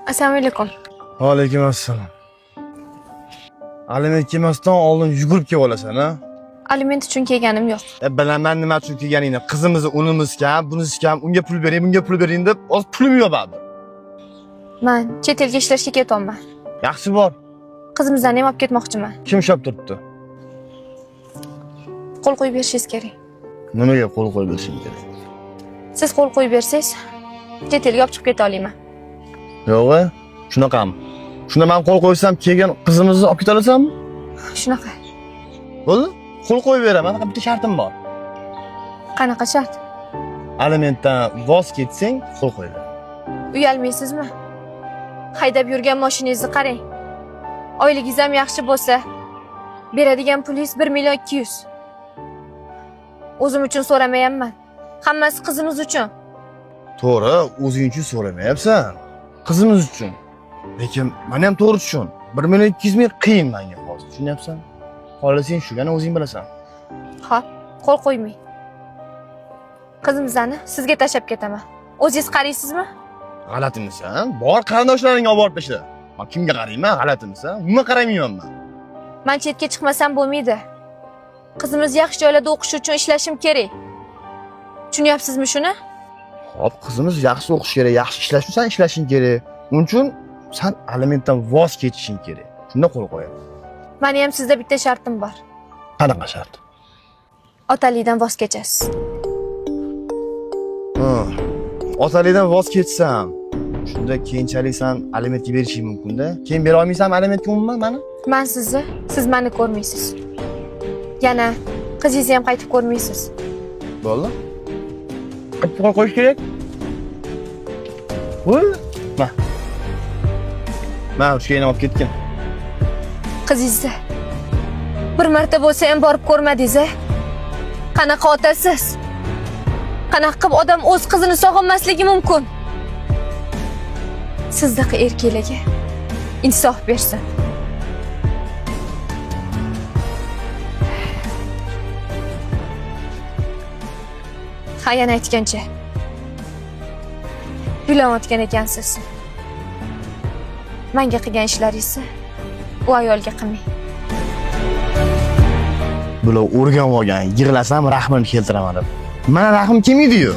Assalomu alaykum. Va alaykum assalom. Aliment kelmasdan oldin yugurib kelib olasan, ha? Aliment uchun kelganim yo'q. Bilaman nima uchun kelganingni. Qizimizni unimiz kam, bunisi kam, unga pul bering, bunga pul bering deb, o'z pulim yo'q baribir. Men chet elga ishlashga ketyapman. Yaxshi bor. Qizimizni ham olib ketmoqchiman. Kim ushlab turibdi? Qo'l qo'yib berishingiz kerak. Nimaga qo'l qo'yib berishim kerak? Siz qo'l qo'yib bersangiz, chet elga olib chiqib keta olaman. Yo'q-a? Shunaqami? Shunda men qo'l qo'ysam, kelgan qizimizni olib keta olasanmi? Shunaqa. Bo'ldi? Qo'l qo'yib beraman, faqat bitta shartim bor. Qanaqa shart? Alimentdan voz ketsang, qo'l qo'yadi. Uyalmaysizmi? Haydab yurgan mashinangizni qarang. Oyligingiz ham yaxshi bo'lsa, beradigan pulingiz 1.200.000. O'zim uchun so'ramayapman. Hammasi qizimiz uchun. To'g'ri, o'zing uchun so'ramayapsan. Qizimiz uchun. Lekin men ham to'g'ri tushun. 1.200.000 qiyin menga hozir, tushunyapsan? Xolasang shugani o'zing bilasan. Xo'p, qo'l qo'ymang. Qizimizni sizga tashlab ketaman. O'zingiz qaraysizmi? G'alatimisan? Bor qarindoshlaringga olib borib tashla. Men kimga qarayman? G'alatimisan? Umuman qaramayman men. Men chetga chiqmasam bo'lmaydi. Qizimiz yaxshi joylarda o'qish uchun ishlashim kerak. Tushunyapsizmi shuni? Hop, qizimiz yaxshi o'qish kerak, yaxshi ishlash uchun ishlashing kerak. Uning uchun sen alimentdan voz kechishing kerak. Shunda qo'l qo'yadi. Meni ham sizda bitta shartim bor. Qanaqa shart? Otalikdan voz kechasiz. Otalikdan voz ketsam, shunda keyinchalik sen alimentga berishing mumkin-da. Keyin bera olmaysan alimentga umuman meni? Men sizni, siz meni ko'rmaysiz. Yana qizingizni ham qaytib ko'rmaysiz. Bo'ldi? Qaytib qo'yish kerak. Voy, ma. Men o'shga olib ketdim. Qizingizni bir marta bo'lsa ham borib ko'rmadingiz-a? Qanaqa otasiz? Qanaqa qilib odam o'z qizini sog'inmasligi mumkin? Sizdaqa erkaklarga insof bersin. Ha, yana aytgancha. Uylanayotgan ekansiz. Menga qilgan ishlaringizni u ayolga qilmang. Bular o'rganib olgan, yig'lasam rahmini keltiraman deb. Mana rahim kelmaydi-yu.